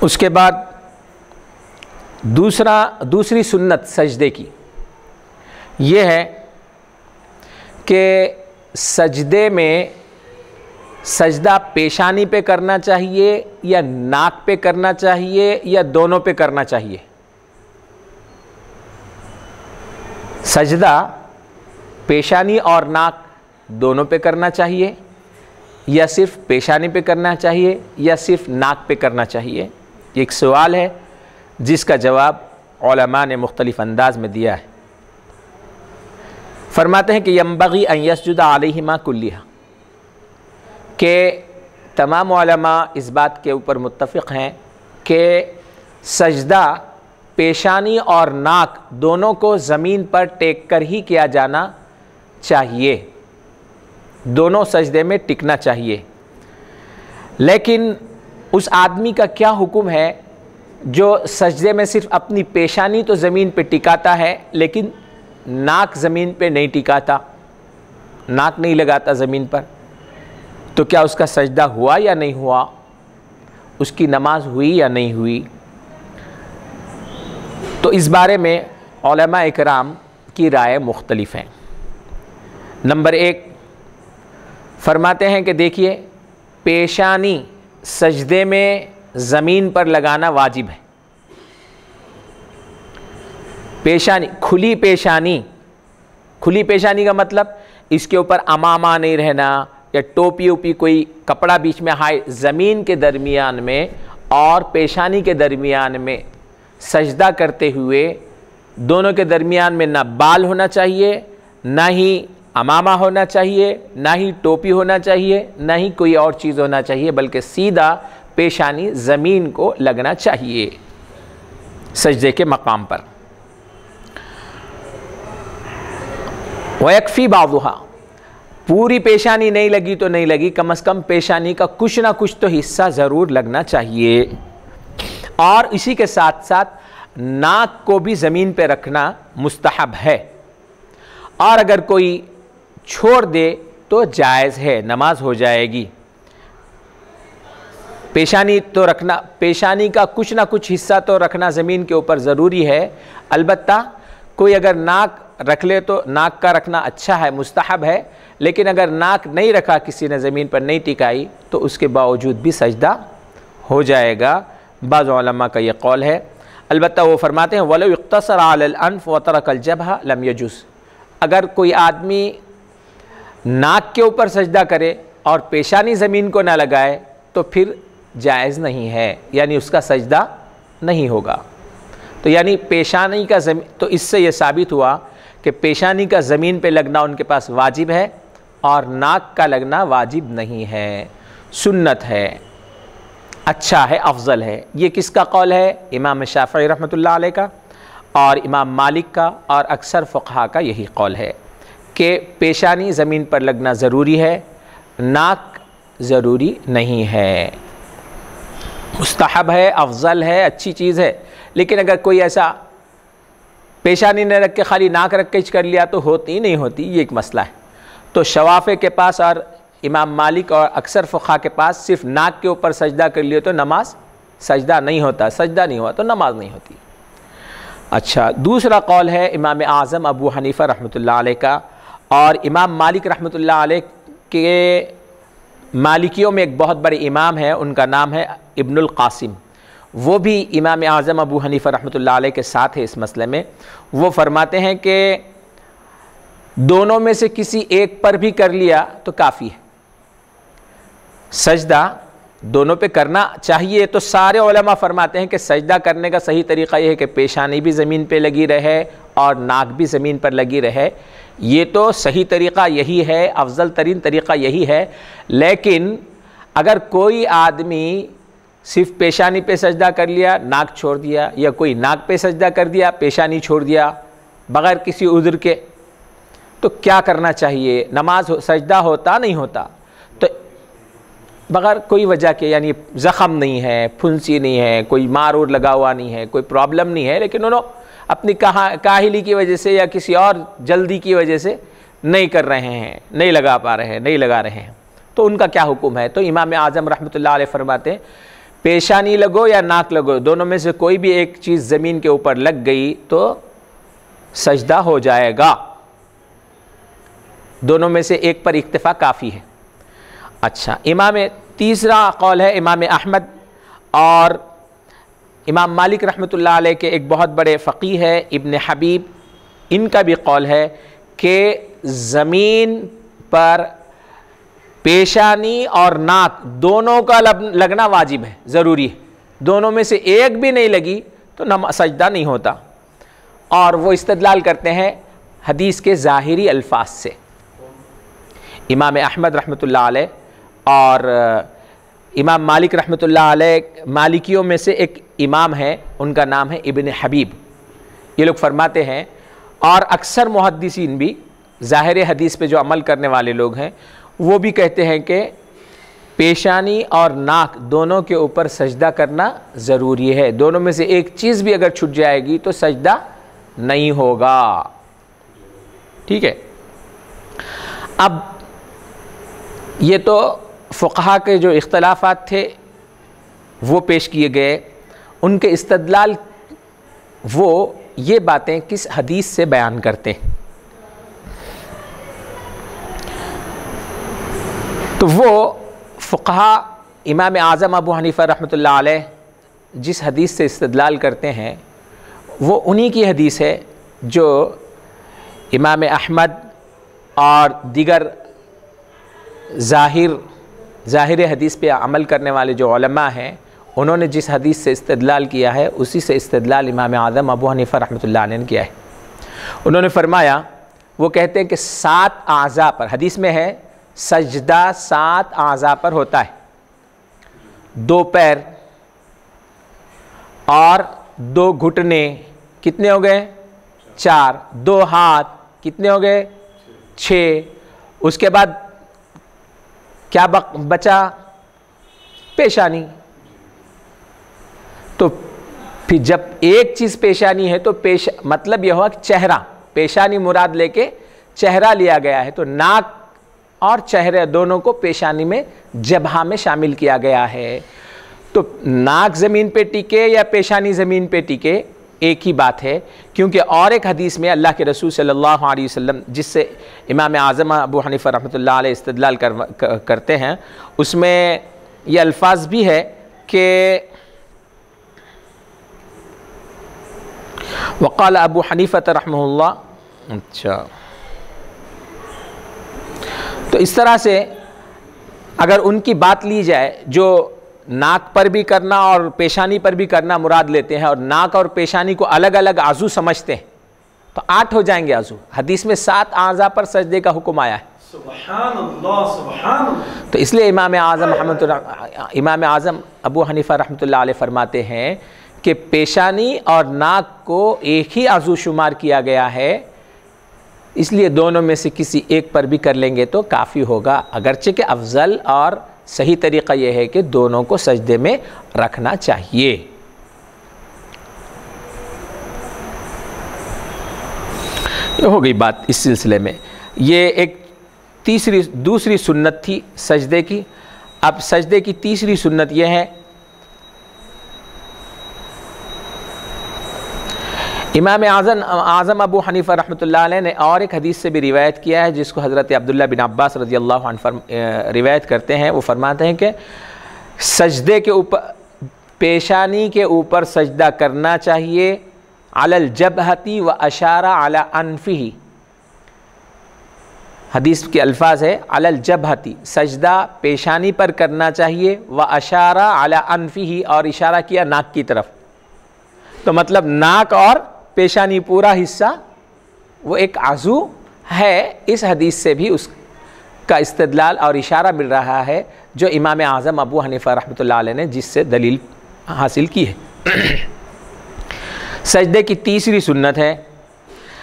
उसके बाद दूसरी सुन्नत सजदे की ये है कि सजदे में सजदा पेशानी पे करना चाहिए या नाक पे करना चाहिए या दोनों पे करना चाहिए। सजदा पेशानी और नाक दोनों पे करना चाहिए या सिर्फ पेशानी पे करना चाहिए या सिर्फ नाक पे करना चाहिए। एक सवाल है जिसका जवाब उलमा ने मुख्तलिफ अंदाज में दिया है। फरमाते हैं कि यंबगी अन यस्जुदा अलैहिमा कुल्लिहा, के तमाम उलमा इस बात के ऊपर मुत्तफ़िक़ हैं कि सजदा पेशानी और नाक दोनों को ज़मीन पर टेक कर ही किया जाना चाहिए, दोनों सजदे में टिकना चाहिए। लेकिन उस आदमी का क्या हुक्म है जो सजदे में सिर्फ अपनी पेशानी तो ज़मीन पे टिकाता है लेकिन नाक ज़मीन पे नहीं टिकाता, नाक नहीं लगाता ज़मीन पर, तो क्या उसका सजदा हुआ या नहीं हुआ, उसकी नमाज हुई या नहीं हुई? तो इस बारे में उलमा इकराम की राय मुख्तलिफ हैं। नंबर एक फरमाते हैं कि देखिए, पेशानी सजदे में ज़मीन पर लगाना वाजिब है। पेशानी, खुली पेशानी का मतलब इसके ऊपर अमामा नहीं रहना या टोपी ओपी कोई कपड़ा बीच में हाई, ज़मीन के दरमियान में और पेशानी के दरमियान में सजदा करते हुए दोनों के दरमियान में ना बाल होना चाहिए, ना ही अमामा होना चाहिए, ना ही टोपी होना चाहिए, ना ही कोई और चीज़ होना चाहिए, बल्कि सीधा पेशानी ज़मीन को लगना चाहिए सजदे के मकाम पर। वयक्फ़ी बाज़ुहा, पूरी पेशानी नहीं लगी तो नहीं लगी, कम से कम पेशानी का कुछ ना कुछ तो हिस्सा ज़रूर लगना चाहिए। और इसी के साथ साथ नाक को भी ज़मीन पे रखना मुस्तहब है, और अगर कोई छोड़ दे तो जायज़ है, नमाज हो जाएगी। पेशानी तो रखना, पेशानी का कुछ ना कुछ हिस्सा तो रखना ज़मीन के ऊपर ज़रूरी है। अलबत्ता कोई अगर नाक रख ले तो नाक का रखना अच्छा है, मुस्तहब है, लेकिन अगर नाक नहीं रखा, किसी ने ज़मीन पर नहीं टिकाई, तो उसके बावजूद भी सजदा हो जाएगा। बाज़ उलमा का ये कौल है। अलबत्ता वो फरमाते हैं वलो इक़्तसर अलल अनफ़ व तरकल जबहा लम यजुज़, अगर कोई आदमी नाक के ऊपर सजदा करे और पेशानी ज़मीन को ना लगाए तो फिर जायज़ नहीं है, यानी उसका सजदा नहीं होगा। तो यानी पेशानी का ज़मीन, तो इससे ये साबित हुआ कि पेशानी का ज़मीन पे लगना उनके पास वाजिब है और नाक का लगना वाजिब नहीं है, सुन्नत है, अच्छा है, अफजल है। ये किसका कौल है? इमाम शाफ़िई रहमतुल्लाह अलैह का और इमाम मालिक का और अक्सर फ़ुक़हा का यही कौल है कि पेशानी ज़मीन पर लगना ज़रूरी है, नाक ज़रूरी नहीं है, मुस्तहब है, अफजल है, अच्छी चीज़ है। लेकिन अगर कोई ऐसा पेशानी न रख के खाली नाक रख के कर लिया तो होती नहीं होती, ये एक मसला है। तो शवाफ़े के पास और इमाम मालिक और अक्सर फ़ुक़हा के पास सिर्फ नाक के ऊपर सजदा कर लिए तो नमाज सजदा नहीं होता, सजदा नहीं हुआ तो नमाज नहीं होती। अच्छा, दूसरा कौल है इमाम आज़म अबू हनीफ़ा रहमतुल्लाह अलैह का और इमाम मालिक रहमतुल्लाह अलैह के। मालिकियों में एक बहुत बड़े इमाम है, उनका नाम है इब्नुल क़ासिम, वो भी इमाम आज़म अबू हनीफ़ा रहमतुल्लाह अलैह के साथ है इस मसले में। वो फरमाते हैं कि दोनों में से किसी एक पर भी कर लिया तो काफ़ी है, सजदा दोनों पे करना चाहिए। तो सारे उलमा फरमाते हैं कि सजदा करने का सही तरीक़ा यह है कि पेशानी भी ज़मीन पे लगी रहे और नाक भी ज़मीन पर लगी रहे, ये तो सही तरीक़ा यही है, अफजल तरीन तरीक़ा यही है। लेकिन अगर कोई आदमी सिर्फ पेशानी पे सजदा कर लिया, नाक छोड़ दिया, या कोई नाक पे सजदा कर दिया, पेशानी छोड़ दिया बग़ैर किसी उज़्र के, तो क्या करना चाहिए? नमाज सजदा होता नहीं होता? तो बग़ैर कोई वजह के, यानी ज़ख़म नहीं है, फुंसी नहीं है, कोई मार उर लगा हुआ नहीं है, कोई प्रॉब्लम नहीं है, लेकिन उन्होंने अपनी काहिली की वजह से या किसी और जल्दी की वजह से नहीं कर रहे हैं, नहीं लगा पा रहे हैं, नहीं लगा रहे हैं, तो उनका क्या हुक्म है? तो इमाम आज़म रहमतुल्लाह अलैह फरमाते हैं पेशानी लगो या नाक लगो, दोनों में से कोई भी एक चीज़ ज़मीन के ऊपर लग गई तो सजदा हो जाएगा। दोनों में से एक पर इक्तिफा काफ़ी है। अच्छा, तीसरा कौल है इमाम अहमद और इमाम मालिक रहमतुल्लाह अलैह के एक बहुत बड़े फ़क़ीह है इब्न हबीब, इनका भी कौल है कि ज़मीन पर पेशानी और नाक दोनों का लगना वाजिब है, ज़रूरी है। दोनों में से एक भी नहीं लगी तो सजदा नहीं होता। और वो इस्तदलाल करते हैं हदीस के ज़ाहिरी अल्फाज से। इमाम अहमद रहमतुल्लाह अलैह और इमाम मालिक रहमतुल्लाह अलैह, मालिकियों में से एक इमाम है, उनका नाम है इब्न हबीब। ये लोग फरमाते हैं, और अक्सर मुहद्दिसीन भी, ज़ाहिर हदीस पे जो अमल करने वाले लोग हैं, वो भी कहते हैं कि पेशानी और नाक दोनों के ऊपर सजदा करना ज़रूरी है। दोनों में से एक चीज़ भी अगर छूट जाएगी तो सजदा नहीं होगा। ठीक है। अब ये तो फ़ुक़हा के जो इख्तलाफ़ात थे वो पेश किए गए, उनके इस्तदलाल वो ये बातें किस हदीस से बयान करते हैं। तो वो फ़ुक़हा इमाम आज़म अबू हनीफ़ा रहमतुल्लाह अलैह जिस हदीस से इस्तदलाल करते हैं वो उन्हीं की हदीस है जो इमाम अहमद और दीगर ज़ाहिर हदीस पे अमल करने वाले जो उलमा हैं, उन्होंने जिस हदीस से इस्तदलाल किया है उसी से इस्तदलाल इमाम आज़म अबू हनीफ़ा रहमतुल्लाह अलैह ने किया है। उन्होंने फरमाया, वो कहते हैं कि 7 आज़ा पर, हदीस में है सजदा 7 आज़ा पर होता है। 2 पैर और 2 घुटने, कितने हो गए? 4। 2 हाथ, कितने हो गए? 6। उसके बाद क्या बचा? पेशानी। तो फिर जब एक चीज़ पेशानी है तो मतलब यह हुआ कि चेहरा, पेशानी मुराद लेके चेहरा लिया गया है, तो नाक और चेहरे दोनों को पेशानी में, जबहा में शामिल किया गया है। तो नाक ज़मीन पे टिके या पेशानी ज़मीन पे टिके, एक ही बात है। क्योंकि और एक हदीस में अल्लाह के रसूल सल्लल्लाहु अलैहि वसल्लम, जिससे इमाम आज़म अबू हनीफ़ा रहमतुल्लाह अलैह इस्तदलाल करते हैं, उसमें ये अल्फाज भी है कि वक़ाल अबू हनीफ़ा रहमहुल्लाह। अच्छा, तो इस तरह से अगर उनकी बात ली जाए, जो नाक पर भी करना और पेशानी पर भी करना मुराद लेते हैं और नाक और पेशानी को अलग अलग आज़ू समझते हैं, तो 8 हो जाएंगे आज़ू। हदीस में 7 आज़ा पर सजदे का हुक्म आया है। सुभान अल्लाह, सुभान अल्लाह। तो इसलिए इमाम आज़म अबू हनीफ़ा रहमतुल्लाह अलैह फरमाते हैं कि पेशानी और नाक को एक ही आज़ू शुमार किया गया है, इसलिए दोनों में से किसी एक पर भी कर लेंगे तो काफ़ी होगा। अगरचे के अफजल और सही तरीक़ा यह है कि दोनों को सजदे में रखना चाहिए। ये हो गई बात इस सिलसिले में। ये एक दूसरी सुन्नत थी सजदे की। अब सजदे की तीसरी सुन्नत यह है, इमाम आज़म अबू हनीफ़ा रहमतुल्लाह अलैह ने और एक हदीस से भी रिवायत किया है, जिसको हज़रत अब्दुल्लाह बिन अब्बास रज़ियल्लाहु अन्हु रिवायत करते हैं। वो फरमाते हैं कि सजदे के ऊपर, पेशानी के ऊपर सजदा करना चाहिए, अलल जबहती व अशारा अला अनफ़िही। हदीस के अल्फाज है अलल जबहती, सजदा पेशानी पर करना चाहिए, व अशारा अला अनफ़िही, और इशारा किया नाक की तरफ। तो मतलब नाक और पेशानी पूरा हिस्सा वो एक आज़ू है। इस हदीस से भी उसका इस्तदलाल और इशारा मिल रहा है जो इमाम आज़म अबू हनीफ़ा रहमतुल्लाह अलैह ने जिससे दलील हासिल की है। सजदे की तीसरी सुन्नत है